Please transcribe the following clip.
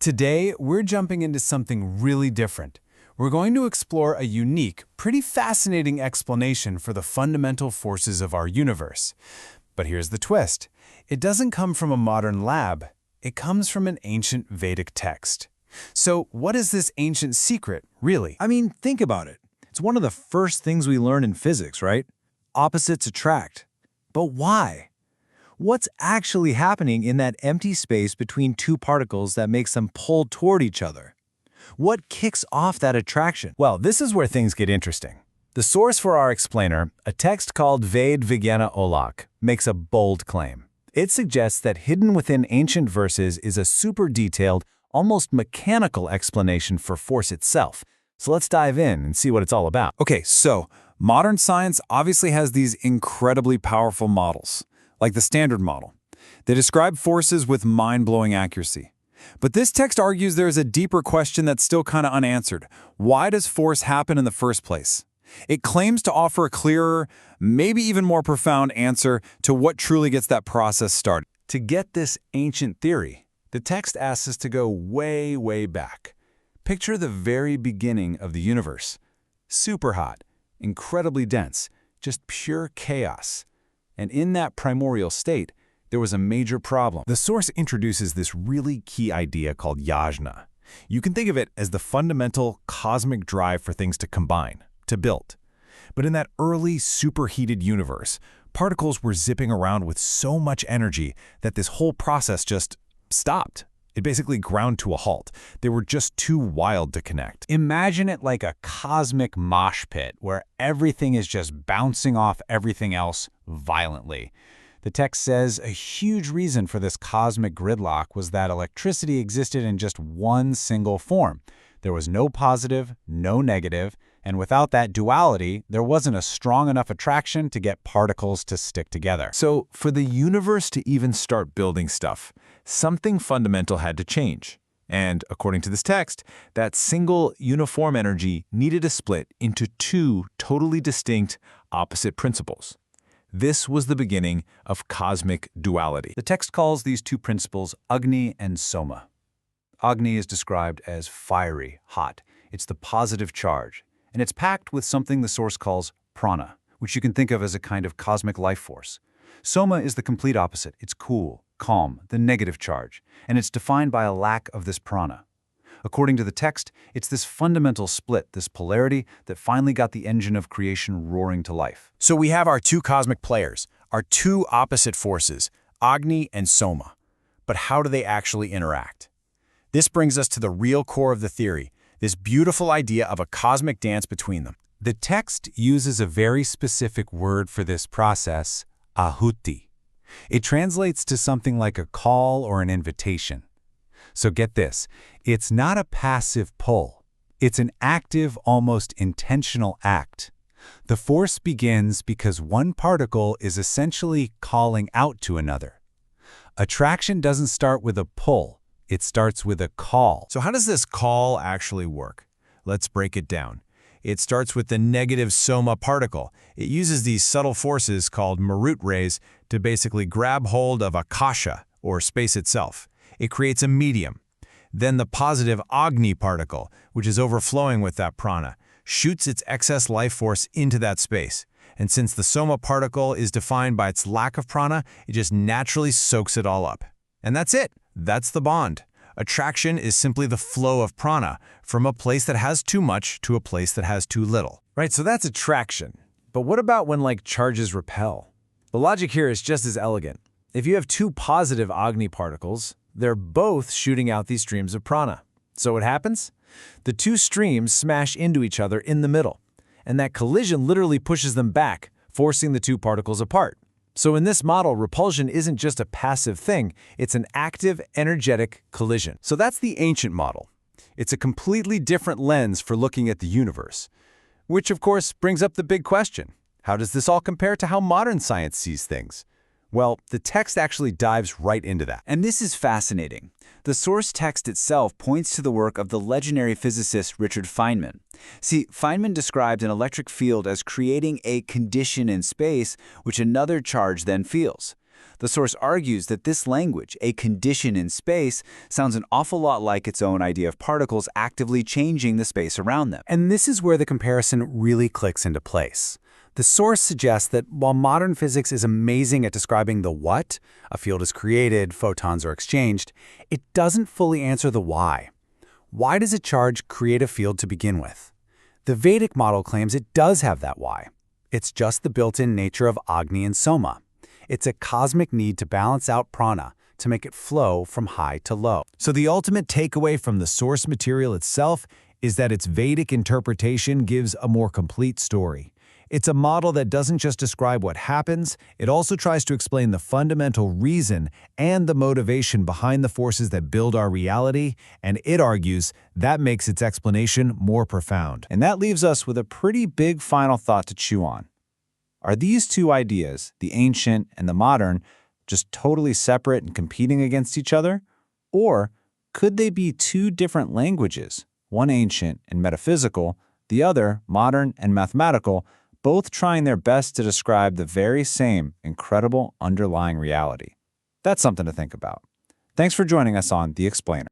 Today, we're jumping into something really different. We're going to explore a unique, pretty fascinating explanation for the fundamental forces of our universe. But here's the twist. It doesn't come from a modern lab. It comes from an ancient Vedic text. So what is this ancient secret, really? I mean, think about it. It's one of the first things we learn in physics, right? Opposites attract. But why? What's actually happening in that empty space between two particles that makes them pull toward each other? What kicks off that attraction? Well, this is where things get interesting. The source for our explainer, a text called Vedic, makes a bold claim. It suggests that hidden within ancient verses is a super detailed, almost mechanical explanation for force itself. So let's dive in and see what it's all about. Okay, so modern science obviously has these incredibly powerful models, like the Standard Model. They describe forces with mind-blowing accuracy. But this text argues there is a deeper question that's still kind of unanswered. Why does force happen in the first place? It claims to offer a clearer, maybe even more profound answer to what truly gets that process started. To get this ancient theory, the text asks us to go way, way back. Picture the very beginning of the universe. Super hot, incredibly dense, just pure chaos. And in that primordial state, there was a major problem. The source introduces this really key idea called yajna. You can think of it as the fundamental cosmic drive for things to combine, to build. But in that early superheated universe, particles were zipping around with so much energy that this whole process just stopped. It basically ground to a halt. They were just too wild to connect. Imagine it like a cosmic mosh pit where everything is just bouncing off everything else violently. The text says a huge reason for this cosmic gridlock was that electricity existed in just one single form. There was no positive, no negative, and without that duality, there wasn't a strong enough attraction to get particles to stick together. So for the universe to even start building stuff, something fundamental had to change. And according to this text, that single uniform energy needed to split into two totally distinct opposite principles. This was the beginning of cosmic duality. The text calls these two principles Agni and Soma. Agni is described as fiery, hot. It's the positive charge, and it's packed with something the source calls prana, which you can think of as a kind of cosmic life force. Soma is the complete opposite. It's cool, calm, the negative charge, and it's defined by a lack of this prana. According to the text, it's this fundamental split, this polarity, that finally got the engine of creation roaring to life. So we have our two cosmic players, our two opposite forces, Agni and Soma. But how do they actually interact? This brings us to the real core of the theory, this beautiful idea of a cosmic dance between them. The text uses a very specific word for this process, ahuti. It translates to something like a call or an invitation. So get this, it's not a passive pull. It's an active, almost intentional act. The force begins because one particle is essentially calling out to another. Attraction doesn't start with a pull. It starts with a call. So how does this call actually work? Let's break it down. It starts with the negative Soma particle. It uses these subtle forces called Marut rays to basically grab hold of Akasha, or space itself. It creates a medium. Then the positive Agni particle, which is overflowing with that prana, shoots its excess life force into that space. And since the Soma particle is defined by its lack of prana, it just naturally soaks it all up. And that's it. That's the bond. Attraction is simply the flow of prana from a place that has too much to a place that has too little. Right, so that's attraction. But what about when, charges repel? The logic here is just as elegant. If you have two positive Agni particles, they're both shooting out these streams of prana. So what happens? The two streams smash into each other in the middle, and that collision literally pushes them back, forcing the two particles apart. So in this model, repulsion isn't just a passive thing, it's an active, energetic collision. So that's the ancient model. It's a completely different lens for looking at the universe. Which, of course, brings up the big question. How does this all compare to how modern science sees things? Well, the text actually dives right into that. And this is fascinating. The source text itself points to the work of the legendary physicist Richard Feynman. See, Feynman described an electric field as creating a condition in space which another charge then feels. The source argues that this language, a condition in space, sounds an awful lot like its own idea of particles actively changing the space around them. And this is where the comparison really clicks into place. The source suggests that while modern physics is amazing at describing the what, a field is created, photons are exchanged, it doesn't fully answer the why. Why does a charge create a field to begin with? The Vedic model claims it does have that why. It's just the built-in nature of Agni and Soma. It's a cosmic need to balance out prana, to make it flow from high to low. So the ultimate takeaway from the source material itself is that its Vedic interpretation gives a more complete story. It's a model that doesn't just describe what happens, it also tries to explain the fundamental reason and the motivation behind the forces that build our reality, and it argues that makes its explanation more profound. And that leaves us with a pretty big final thought to chew on. Are these two ideas, the ancient and the modern, just totally separate and competing against each other? Or could they be two different languages, one ancient and metaphysical, the other modern and mathematical, both trying their best to describe the very same incredible underlying reality? That's something to think about. Thanks for joining us on The Explainer.